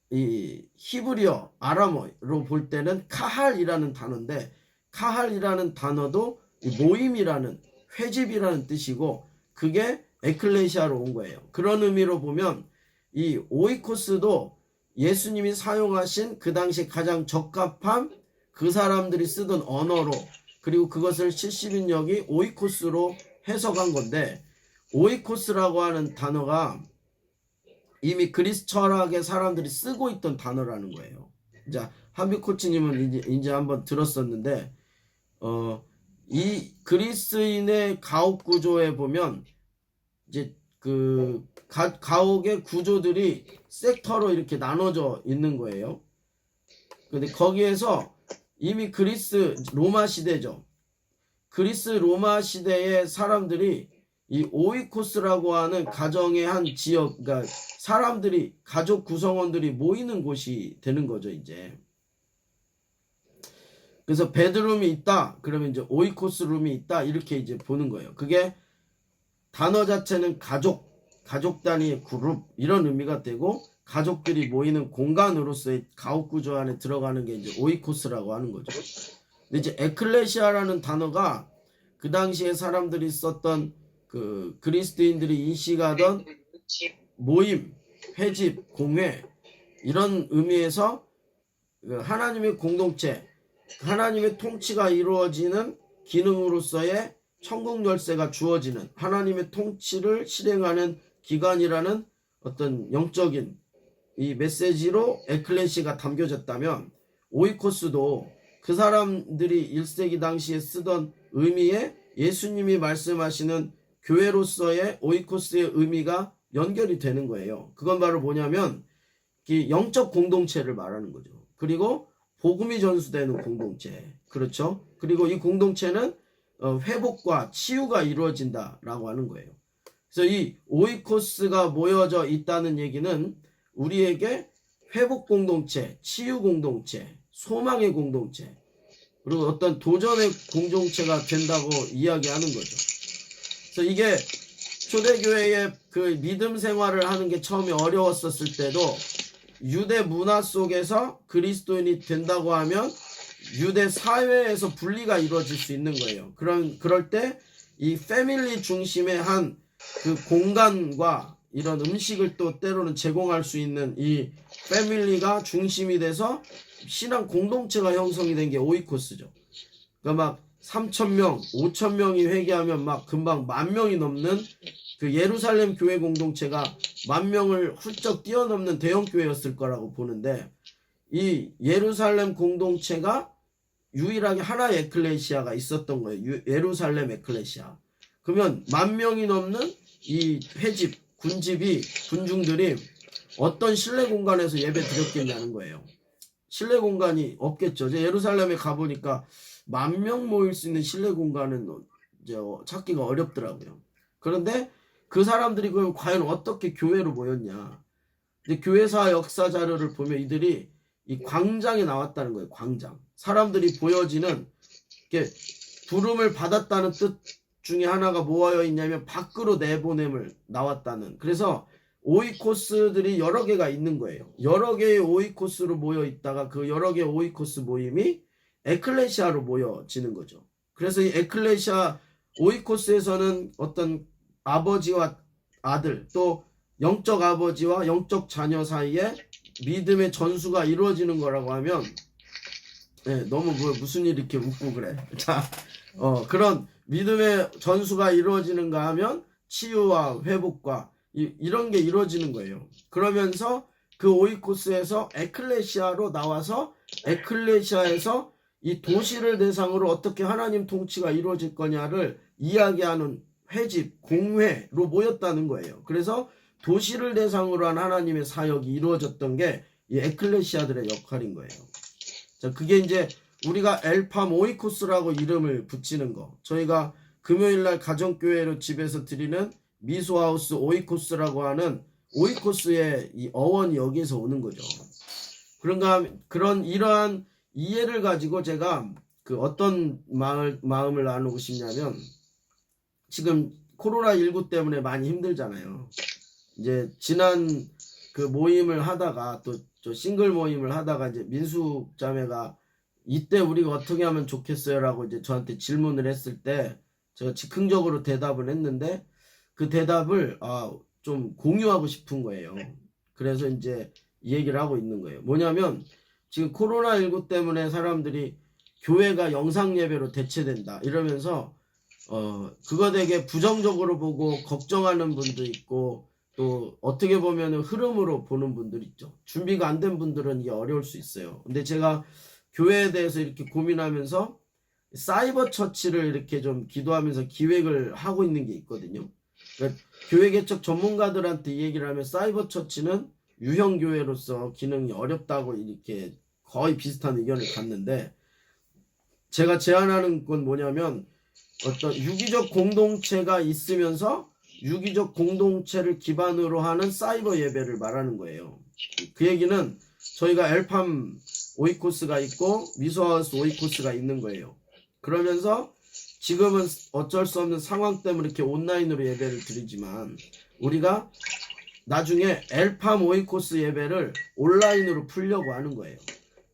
이 히브리어 아람어로 볼 때는 카할이라는 단어인데, 카할이라는 단어도 모임이라는 회집이라는 뜻이고, 그게 에클레시아로 온 거예요. 그런 의미로 보면 이 오이코스도 예수님이 사용하신 그 당시 가장 적합한 그 사람들이 쓰던 언어로, 그리고 그것을 70인역이 오이코스로 해석한 건데, 오이코스라고 하는 단어가 이미 그리스 철학의 사람들이 쓰고 있던 단어라는 거예요. 자, 한비 코치님은 이제 한번 들었었는데, 이 그리스인의 가옥 구조에 보면 이제 가옥의 구조들이 섹터로 이렇게 나눠져 있는 거예요. 근데 거기에서 이미 그리스 로마 시대죠. 그리스 로마 시대의 사람들이 이 오이코스라고 하는 가정의 한 지역, 그러니까 사람들이, 가족 구성원들이 모이는 곳이 되는 거죠, 이제. 그래서 베드룸이 있다, 그러면 이제 오이코스 룸이 있다, 이렇게 이제 보는 거예요. 그게 단어 자체는 가족 단위의 그룹, 이런 의미가 되고, 가족들이 모이는 공간으로서의 가옥 구조 안에 들어가는 게 이제 오이코스라고 하는 거죠. 근데 이제 에클레시아라는 단어가 그 당시에 사람들이 썼던 그리스도인들이 인식하던 모임, 회집, 공회, 이런 의미에서 하나님의 공동체, 하나님의 통치가 이루어지는 기능으로서의 천국 열쇠가 주어지는 하나님의 통치를 실행하는 기관이라는 어떤 영적인 이 메시지로 에클레시아가 담겨졌다면, 오이코스도 그 사람들이 1세기 당시에 쓰던 의미에 예수님이 말씀하시는 교회로서의 오이코스의 의미가 연결이 되는 거예요. 그건 바로 뭐냐면 영적 공동체를 말하는 거죠. 그리고 복음이 전수되는 공동체, 그렇죠? 그리고 이 공동체는 회복과 치유가 이루어진다라고 하는 거예요. 그래서 이 오이코스가 모여져 있다는 얘기는 우리에게 회복 공동체, 치유 공동체, 소망의 공동체, 그리고 어떤 도전의 공동체가 된다고 이야기하는 거죠. 그래서 이게 초대교회의 믿음 생활을 하는 게 처음에 어려웠었을 때도 유대 문화 속에서 그리스도인이 된다고 하면 유대 사회에서 분리가 이루어질 수 있는 거예요. 그럴 때 이 패밀리 중심의 한 그 공간과 이런 음식을 또 때로는 제공할 수 있는 이 패밀리가 중심이 돼서 신앙 공동체가 형성이 된 게 오이코스죠. 그러니까 막 3,000명, 5,000명이 회개하면 막 금방 10,000명이 넘는 그 예루살렘 교회 공동체가 10,000명을 훌쩍 뛰어넘는 대형 교회였을 거라고 보는데, 이 예루살렘 공동체가 유일하게 하나의 에클레시아가 있었던 거예요. 예루살렘 에클레시아. 그러면 10,000명이 넘는 이 회집, 군중들이 어떤 실내 공간에서 예배 드렸겠냐는 거예요. 실내 공간이 없겠죠. 이제 예루살렘에 가보니까 10,000명 모일 수 있는 실내 공간은 이제 찾기가 어렵더라고요. 그런데 그 사람들이 그럼 과연 어떻게 교회로 모였냐. 근데 교회사 역사 자료를 보면 이들이 이 광장에 나왔다는 거예요. 광장. 사람들이 보여지는, 이렇게 부름을 받았다는 뜻 중에 하나가 뭐여 있냐면 밖으로 내보냄을 나왔다는. 그래서 오이코스들이 여러 개가 있는 거예요. 여러 개의 오이코스로 모여 있다가 그 여러 개의 오이코스 모임이 에클레시아로 모여지는 거죠. 그래서 이 에클레시아 오이코스에서는 어떤 아버지와 아들, 또 영적 아버지와 영적 자녀 사이에 믿음의 전수가 이루어지는 거라고 하면, 네, 너무 무슨 일 이렇게 웃고 그래. 자, 그런 믿음의 전수가 이루어지는가 하면 치유와 회복과 이런 게 이루어지는 거예요. 그러면서 그 오이코스에서 에클레시아로 나와서 에클레시아에서 이 도시를 대상으로 어떻게 하나님 통치가 이루어질 거냐를 이야기하는 회집, 공회로 모였다는 거예요. 그래서 도시를 대상으로 한 하나님의 사역이 이루어졌던 게 이 에클레시아들의 역할인 거예요. 자, 그게 이제 우리가 엘팜 오이코스라고 이름을 붙이는 거. 저희가 금요일날 가정교회로 집에서 드리는 미소하우스 오이코스라고 하는 오이코스의 이 어원이 여기에서 오는 거죠. 그런 이러한 이해를 가지고 제가 그 어떤 마음을 나누고 싶냐면, 지금 코로나19 때문에 많이 힘들잖아요. 이제 지난 그 모임을 하다가 또 저 싱글 모임을 하다가 이제 민숙 자매가 이때 우리가 어떻게 하면 좋겠어요라고 이제 저한테 질문을 했을 때 제가 즉흥적으로 대답을 했는데, 그 대답을 좀 공유하고 싶은 거예요. 그래서 이제 이 얘기를 하고 있는 거예요. 뭐냐면 지금 코로나19 때문에 사람들이 교회가 영상 예배로 대체된다 이러면서 그거 되게 부정적으로 보고 걱정하는 분도 있고, 또 어떻게 보면 흐름으로 보는 분들 있죠. 준비가 안 된 분들은 이게 어려울 수 있어요. 근데 제가 교회에 대해서 이렇게 고민하면서 사이버 처치를 이렇게 좀 기도하면서 기획을 하고 있는 게 있거든요. 그러니까 교회 개척 전문가들한테 이 얘기를 하면 사이버 처치는 유형 교회로서 기능이 어렵다고 이렇게 거의 비슷한 의견을 갖는데, 제가 제안하는 건 뭐냐면 어떤 유기적 공동체가 있으면서 유기적 공동체를 기반으로 하는 사이버 예배를 말하는 거예요. 그 얘기는 저희가 엘팜 오이코스가 있고 미소하우스 오이코스가 있는 거예요. 그러면서 지금은 어쩔 수 없는 상황 때문에 이렇게 온라인으로 예배를 드리지만, 우리가 나중에 엘팜 오이코스 예배를 온라인으로 풀려고 하는 거예요.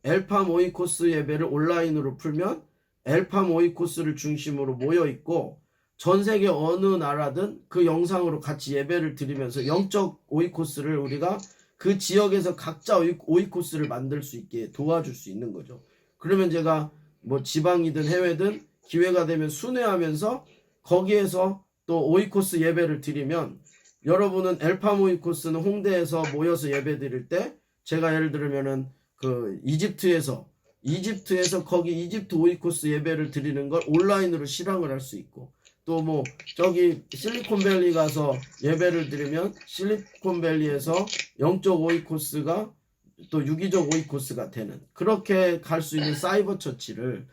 엘팜 오이코스 예배를 온라인으로 풀면 엘팜 오이코스를 중심으로 모여있고, 전 세계 어느 나라든 그 영상으로 같이 예배를 드리면서 영적 오이코스를 우리가 그 지역에서 각자 오이코스를 만들 수 있게 도와줄 수 있는 거죠. 그러면 제가 뭐 지방이든 해외든 기회가 되면 순회하면서 거기에서 또 오이코스 예배를 드리면, 여러분은 엘팜 오이코스는 홍대에서 모여서 예배 드릴 때 제가 예를 들면은 그 이집트에서 거기 이집트 오이코스 예배를 드리는 걸 온라인으로 실황을 할 수 있고, 또 뭐 저기 실리콘밸리 가서 예배를 드리면 실리콘밸리에서 영적 오이코스가 또 유기적 오이코스가 되는, 그렇게 갈 수 있는 사이버 처치를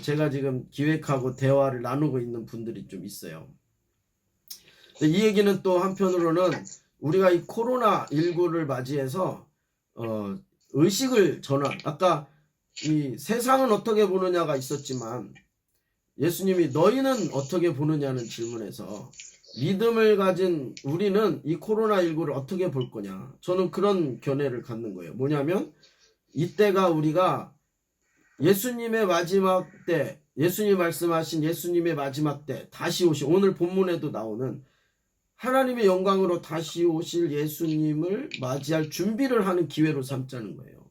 제가 지금 기획하고 대화를 나누고 있는 분들이 좀 있어요. 이 얘기는 또 한편으로는 우리가 이 코로나19를 맞이해서 의식을 전환, 아까 이 세상은 어떻게 보느냐가 있었지만 예수님이 너희는 어떻게 보느냐는 질문에서 믿음을 가진 우리는 이 코로나19를 어떻게 볼 거냐, 저는 그런 견해를 갖는 거예요. 뭐냐면 이때가 우리가 예수님의 마지막 때, 예수님 말씀하신 예수님의 마지막 때 다시 오실, 오늘 본문에도 나오는 하나님의 영광으로 다시 오실 예수님을 맞이할 준비를 하는 기회로 삼자는 거예요.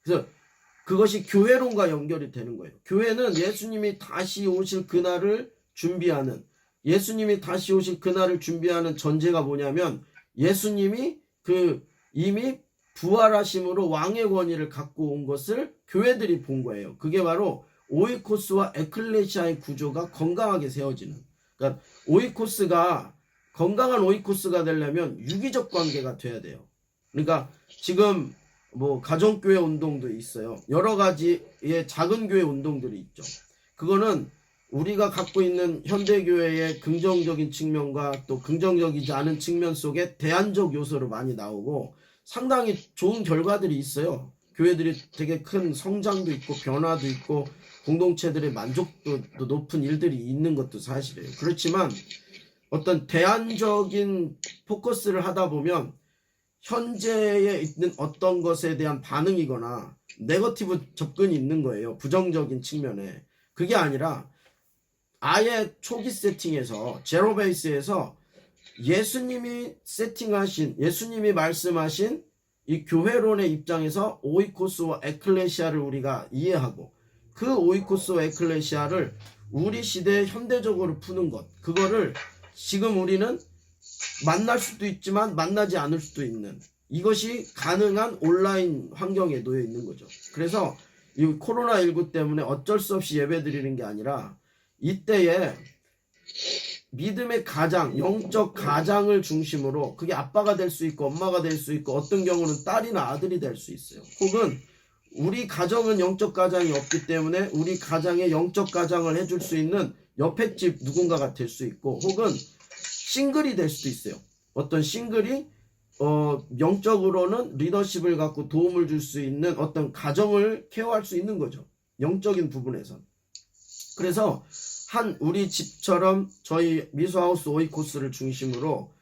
그래서 그것이 교회론과 연결이 되는 거예요. 교회는 예수님이 다시 오실 그날을 준비하는, 예수님이 다시 오실 그날을 준비하는 전제가 뭐냐면 예수님이 이미 부활하심으로 왕의 권위를 갖고 온 것을 교회들이 본 거예요. 그게 바로 오이코스와 에클레시아의 구조가 건강하게 세워지는. 그러니까 건강한 오이코스가 되려면 유기적 관계가 돼야 돼요. 그러니까 지금 뭐 가정교회 운동도 있어요. 여러 가지의 작은 교회 운동들이 있죠. 그거는 우리가 갖고 있는 현대교회의 긍정적인 측면과 또 긍정적이지 않은 측면 속에 대안적 요소로 많이 나오고 상당히 좋은 결과들이 있어요. 교회들이 되게 큰 성장도 있고 변화도 있고 공동체들의 만족도도 높은 일들이 있는 것도 사실이에요. 그렇지만 어떤 대안적인 포커스를 하다 보면 현재에 있는 어떤 것에 대한 반응이거나 네거티브 접근이 있는 거예요. 부정적인 측면에. 그게 아니라 아예 초기 세팅에서 제로 베이스에서 예수님이 예수님이 말씀하신 이 교회론의 입장에서 오이코스와 에클레시아를 우리가 이해하고 그 오이코스와 에클레시아를 우리 시대에 현대적으로 푸는 것, 그거를 지금 우리는 만날 수도 있지만 만나지 않을 수도 있는, 이것이 가능한 온라인 환경에 놓여 있는 거죠. 그래서 이 코로나19 때문에 어쩔 수 없이 예배 드리는 게 아니라 이때에 믿음의 가장, 영적 가장을 중심으로, 그게 아빠가 될 수 있고 엄마가 될 수 있고 어떤 경우는 딸이나 아들이 될 수 있어요. 혹은 우리 가정은 영적 가장이 없기 때문에 우리 가장의 영적 가장을 해줄 수 있는 옆에 집 누군가가 될 수 있고, 혹은 싱글이 될 수도 있어요. 어떤 싱글이 영적으로는 리더십을 갖고 도움을 줄 수 있는 어떤 가정을 케어할 수 있는 거죠. 영적인 부분에선. 그래서 우리 집처럼 저희 미소하우스 오이코스를 중심으로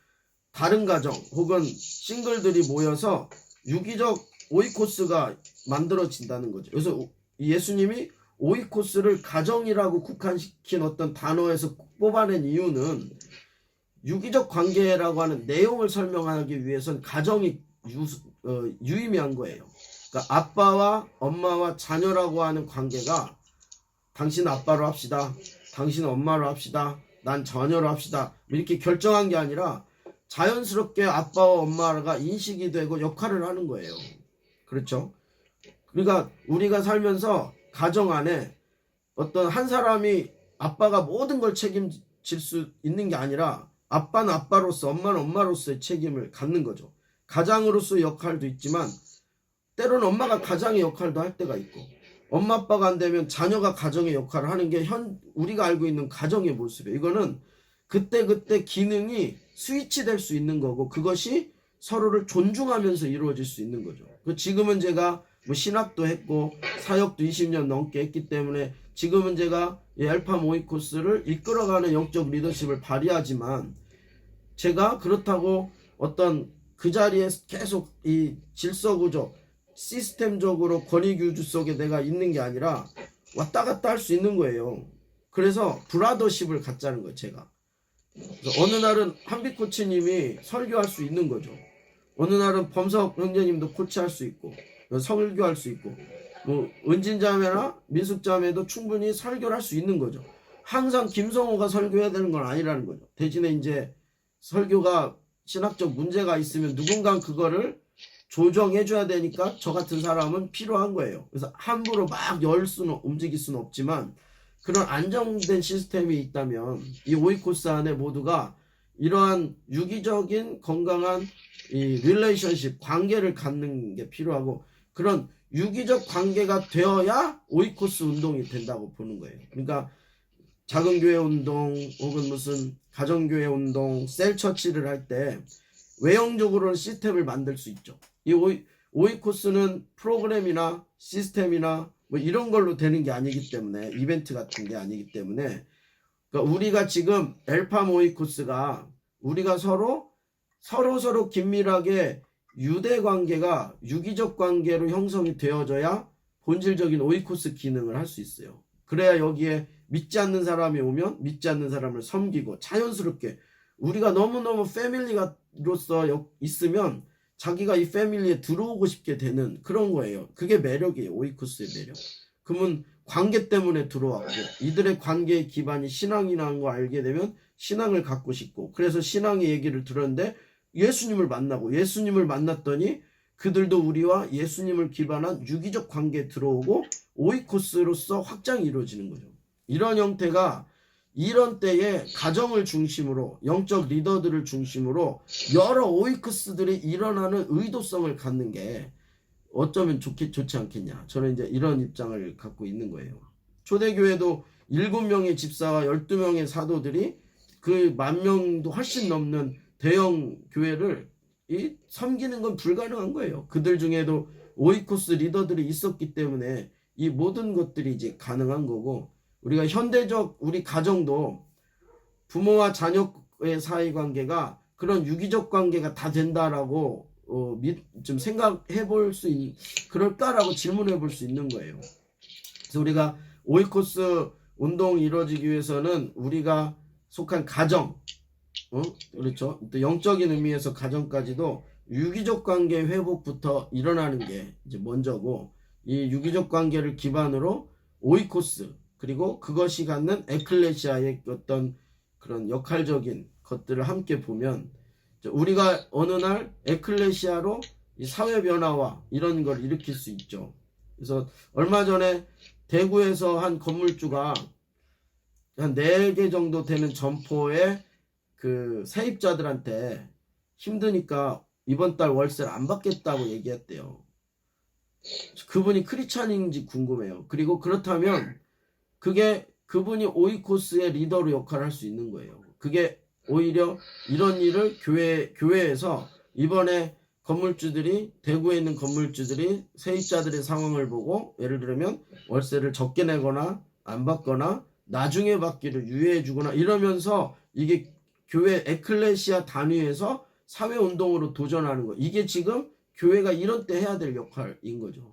다른 가정 혹은 싱글들이 모여서 유기적 오이코스가 만들어진다는 거죠. 그래서 예수님이 오이코스를 가정이라고 국한시킨 어떤 단어에서 뽑아낸 이유는 유기적 관계라고 하는 내용을 설명하기 위해선 가정이 유의미한 거예요. 그러니까 아빠와 엄마와 자녀라고 하는 관계가 당신 아빠로 합시다, 당신 엄마로 합시다, 난 자녀로 합시다, 이렇게 결정한 게 아니라 자연스럽게 아빠와 엄마가 인식이 되고 역할을 하는 거예요. 그렇죠? 그러니까 우리가 살면서 가정 안에 어떤 한 사람이 아빠가 모든 걸 책임질 수 있는 게 아니라 아빠는 아빠로서, 엄마는 엄마로서의 책임을 갖는 거죠. 가장으로서의 역할도 있지만 때로는 엄마가 가장의 역할도 할 때가 있고, 엄마 아빠가 안 되면 자녀가 가정의 역할을 하는 게 우리가 알고 있는 가정의 모습이에요. 이거는 그때 기능이 스위치될 수 있는 거고, 그것이 서로를 존중하면서 이루어질 수 있는 거죠. 지금은 제가 뭐 신학도 했고 사역도 20년 넘게 했기 때문에 지금은 제가 알파 모이코스를 이끌어가는 영적 리더십을 발휘하지만, 제가 그렇다고 어떤 그 자리에 계속 이 질서구조 시스템적으로 권위규주 속에 내가 있는 게 아니라 왔다 갔다 할 수 있는 거예요. 그래서 브라더십을 갖자는 거예요. 제가 어느 날은 한빛 코치님이 설교할 수 있는 거죠. 어느 날은 범석 형제님도 코치할 수 있고 설교할 수 있고, 뭐 은진자매나 민숙자매도 충분히 설교를 할 수 있는 거죠. 항상 김성호가 설교해야 되는 건 아니라는 거죠. 대신에 이제 설교가 신학적 문제가 있으면 누군가 그거를 조정해줘야 되니까 저 같은 사람은 필요한 거예요. 그래서 함부로 막 움직일 수는 없지만 그런 안정된 시스템이 있다면 이 오이코스 안에 모두가 이러한 유기적인 건강한 이 릴레이션십, 관계를 갖는 게 필요하고, 그런 유기적 관계가 되어야 오이코스 운동이 된다고 보는 거예요. 그러니까 작은 교회 운동 혹은 무슨 가정교회 운동, 셀처치를 할 때 외형적으로는 시스템을 만들 수 있죠. 이 오이코스는 프로그램이나 시스템이나 뭐 이런 걸로 되는 게 아니기 때문에, 이벤트 같은 게 아니기 때문에, 그러니까 우리가 지금 엘파 모이코스가 우리가 서로 긴밀하게 유대 관계가 유기적 관계로 형성이 되어져야 본질적인 오이코스 기능을 할 수 있어요. 그래야 여기에 믿지 않는 사람이 오면 믿지 않는 사람을 섬기고, 자연스럽게 우리가 너무너무 패밀리로서 있으면 자기가 이 패밀리에 들어오고 싶게 되는 그런 거예요. 그게 매력이에요. 오이코스의 매력. 그러면 관계 때문에 들어왔고 이들의 관계의 기반이 신앙이라는 거 알게 되면 신앙을 갖고 싶고 그래서 신앙의 얘기를 들었는데 예수님을 만나고 예수님을 만났더니 그들도 우리와 예수님을 기반한 유기적 관계에 들어오고 오이코스로서 확장이 이루어지는 거죠. 이런 형태가 이런 때에 가정을 중심으로 영적 리더들을 중심으로 여러 오이코스들이 일어나는 의도성을 갖는 게 어쩌면 좋지 않겠냐. 저는 이제 이런 입장을 갖고 있는 거예요. 초대교회도 7명의 집사와 12명의 사도들이 그 10,000명도 훨씬 넘는 대형 교회를 섬기는 건 불가능한 거예요. 그들 중에도 오이코스 리더들이 있었기 때문에 이 모든 것들이 이제 가능한 거고 우리가 현대적 우리 가정도 부모와 자녀의 사이관계가 그런 유기적 관계가 다 된다라고 좀 생각해 볼 수 그럴까라고 질문해 볼 수 있는 거예요. 그래서 우리가 오이코스 운동이 이루어지기 위해서는 우리가 속한 가정, 그렇죠. 또 영적인 의미에서 가정까지도 유기적 관계 회복부터 일어나는 게 이제 먼저고 이 유기적 관계를 기반으로 오이코스 그리고 그것이 갖는 에클레시아의 어떤 그런 역할적인 것들을 함께 보면 우리가 어느 날 에클레시아로 이 사회 변화와 이런 걸 일으킬 수 있죠. 그래서 얼마 전에 대구에서 한 건물주가 한 4개 정도 되는 점포에 그 세입자들한테 힘드니까 이번 달 월세를 안 받겠다고 얘기했대요. 그분이 크리스찬인지 궁금해요. 그리고 그렇다면 그게 그분이 오이코스의 리더로 역할을 할 수 있는 거예요. 그게 오히려 이런 일을 교회에서 이번에 건물주들이 대구에 있는 건물주들이 세입자들의 상황을 보고 예를 들면 월세를 적게 내거나 안 받거나 나중에 받기를 유예해 주거나 이러면서 이게 교회 에클레시아 단위에서 사회운동으로 도전하는 거. 이게 지금 교회가 이런 때 해야 될 역할인 거죠.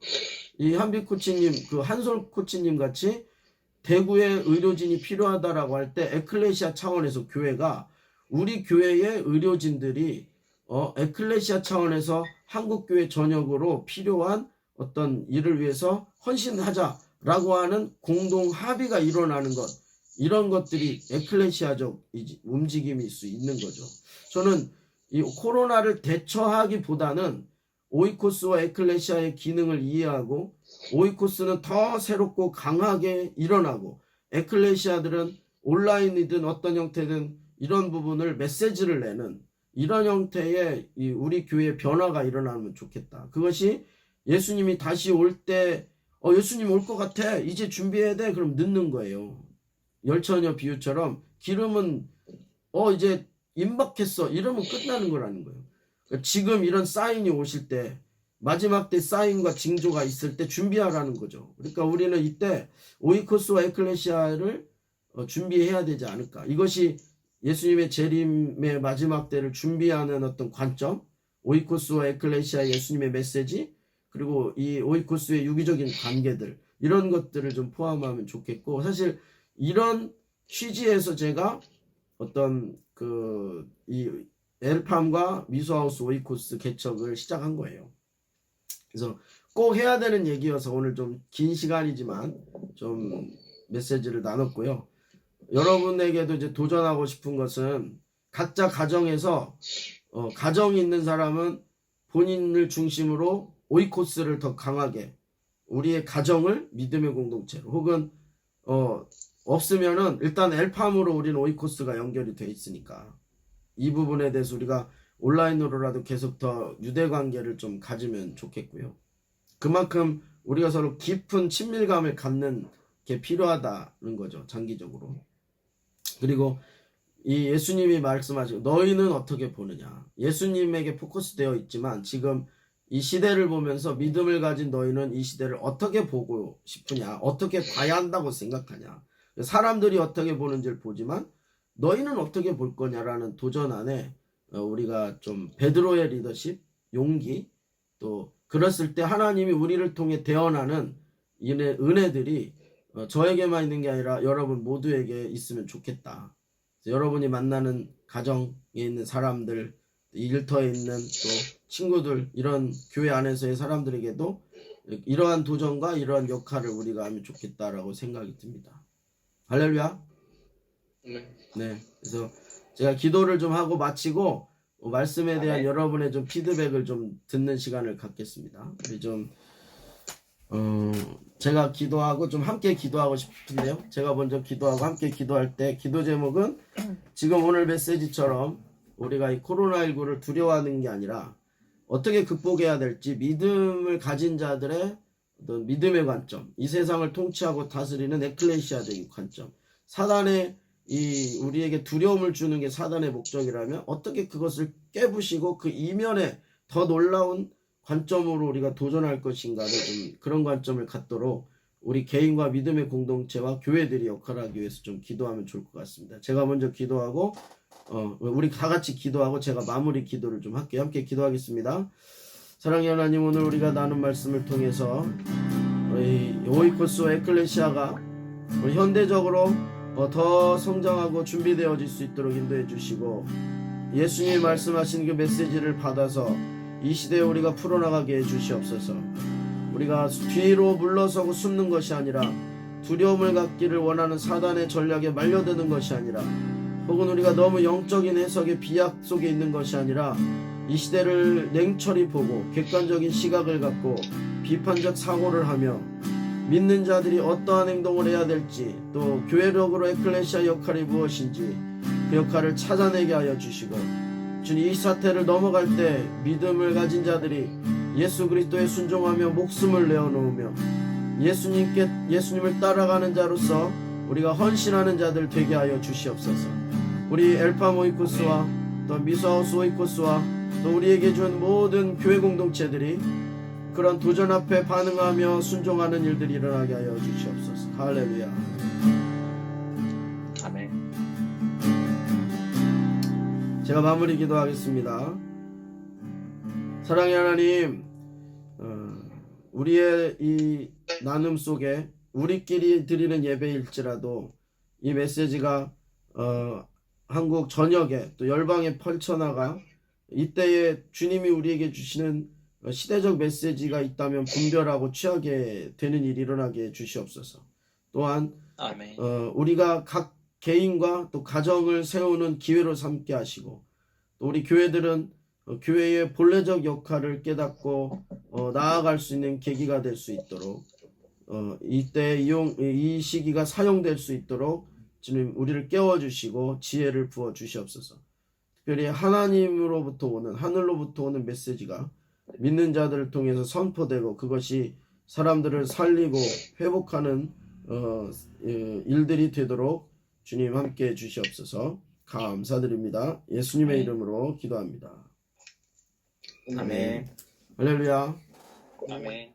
이 한빛 코치님, 그 한솔 코치님 같이 대구에 의료진이 필요하다라고 할 때 에클레시아 차원에서 교회가 우리 교회의 의료진들이 에클레시아 차원에서 한국교회 전역으로 필요한 어떤 일을 위해서 헌신하자라고 하는 공동 합의가 일어나는 것 이런 것들이 에클레시아적 움직임일 수 있는 거죠. 저는 이 코로나를 대처하기보다는 오이코스와 에클레시아의 기능을 이해하고 오이코스는 더 새롭고 강하게 일어나고 에클레시아들은 온라인이든 어떤 형태든 이런 부분을 메시지를 내는 이런 형태의 우리 교회의 변화가 일어나면 좋겠다. 그것이 예수님이 다시 올 때 예수님 올 것 같아 이제 준비해야 돼 그럼 늦는 거예요. 열처녀 비유처럼 기름은 이제 임박했어 이러면 끝나는 거라는 거예요. 그러니까 지금 이런 사인이 오실 때 마지막 때 사인과 징조가 있을 때 준비하라는 거죠. 그러니까 우리는 이때 오이코스와 에클레시아를 준비해야 되지 않을까. 이것이 예수님의 재림의 마지막 때를 준비하는 어떤 관점, 오이코스와 에클레시아의 예수님의 메시지, 그리고 이 오이코스의 유기적인 관계들 이런 것들을 좀 포함하면 좋겠고 사실 이런 취지에서 제가 어떤 이 엘팜과 미소하우스 오이코스 개척을 시작한 거예요. 그래서 꼭 해야 되는 얘기여서 오늘 좀 긴 시간이지만 좀 메시지를 나눴고요. 여러분에게도 이제 도전하고 싶은 것은 각자 가정에서 가정이 있는 사람은 본인을 중심으로 오이코스를 더 강하게 우리의 가정을 믿음의 공동체로 혹은 없으면은 일단 엘팜으로 우리는 오이코스가 연결이 돼 있으니까 이 부분에 대해서 우리가 온라인으로라도 계속 더 유대 관계를 좀 가지면 좋겠고요. 그만큼 우리가 서로 깊은 친밀감을 갖는 게 필요하다는 거죠. 장기적으로. 그리고 이 예수님이 말씀하시고 너희는 어떻게 보느냐. 예수님에게 포커스되어 있지만 지금 이 시대를 보면서 믿음을 가진 너희는 이 시대를 어떻게 보고 싶으냐. 어떻게 봐야 한다고 생각하냐. 사람들이 어떻게 보는지를 보지만 너희는 어떻게 볼 거냐라는 도전 안에 우리가 좀 베드로의 리더십, 용기 또 그랬을 때 하나님이 우리를 통해 대언하는 은혜들이 저에게만 있는 게 아니라 여러분 모두에게 있으면 좋겠다. 여러분이 만나는 가정에 있는 사람들 일터에 있는 또 친구들, 이런 교회 안에서의 사람들에게도 이러한 도전과 이러한 역할을 우리가 하면 좋겠다라고 생각이 듭니다. 할렐루야. 네. 그래서 제가 기도를 좀 하고 마치고 말씀에 대한 여러분의 좀 피드백을 좀 듣는 시간을 갖겠습니다. 우리 좀 제가 기도하고 좀 함께 기도하고 싶은데요. 제가 먼저 기도하고 함께 기도할 때 기도 제목은 지금 오늘 메시지처럼 우리가 이 코로나19를 두려워하는 게 아니라 어떻게 극복해야 될지 믿음을 가진 자들의 어떤 믿음의 관점, 이 세상을 통치하고 다스리는 에클레시아적인 관점, 사단의 이 우리에게 두려움을 주는 게 사단의 목적이라면 어떻게 그것을 깨부시고 그 이면에 더 놀라운 관점으로 우리가 도전할 것인가를 좀 그런 관점을 갖도록 우리 개인과 믿음의 공동체와 교회들이 역할하기 위해서 좀 기도하면 좋을 것 같습니다. 제가 먼저 기도하고 우리 다 같이 기도하고 제가 마무리 기도를 좀 할게요. 함께 기도하겠습니다. 사랑의 하나님, 오늘 우리가 나눈 말씀을 통해서 우리 오이코스와 에클레시아가 우리 현대적으로 더 성장하고 준비되어질 수 있도록 인도해 주시고 예수님이 말씀하신 그 메시지를 받아서 이 시대에 우리가 풀어나가게 해주시옵소서. 우리가 뒤로 물러서고 숨는 것이 아니라 두려움을 갖기를 원하는 사단의 전략에 말려드는 것이 아니라 혹은 우리가 너무 영적인 해석의 비약 속에 있는 것이 아니라 이 시대를 냉철히 보고 객관적인 시각을 갖고 비판적 사고를 하며 믿는 자들이 어떠한 행동을 해야 될지 또 교회력으로 에클레시아 역할이 무엇인지 그 역할을 찾아내게 하여 주시고 주님, 이 사태를 넘어갈 때 믿음을 가진 자들이 예수 그리스도에 순종하며 목숨을 내어놓으며 예수님을 따라가는 자로서 우리가 헌신하는 자들 되게 하여 주시옵소서. 우리 엘파 모이코스와 또 미소하우스 오이코스와 또 우리에게 준 모든 교회 공동체들이 그런 도전 앞에 반응하며 순종하는 일들이 일어나게 하여 주시옵소서. 할렐루야. 아멘. 제가 마무리 기도하겠습니다. 사랑의 하나님, 우리의 이 나눔 속에 우리끼리 드리는 예배일지라도 이 메시지가 한국 전역에 또 열방에 펼쳐나가 이때에 주님이 우리에게 주시는 시대적 메시지가 있다면 분별하고 취하게 되는 일이 일어나게 해주시옵소서. 또한 아멘. 우리가 각 개인과 또 가정을 세우는 기회로 삼게 하시고 또 우리 교회들은 교회의 본래적 역할을 깨닫고 나아갈 수 있는 계기가 될 수 있도록 이때 이 시기가 사용될 수 있도록 주님 우리를 깨워주시고 지혜를 부어 주시옵소서. 특별히 하나님으로부터 오는 하늘로부터 오는 메시지가 믿는 자들을 통해서 선포되고 그것이 사람들을 살리고 회복하는 일들이 되도록 주님 함께 해주시옵소서. 감사드립니다. 예수님의 이름으로 기도합니다. 아멘. 할렐루야. 아멘.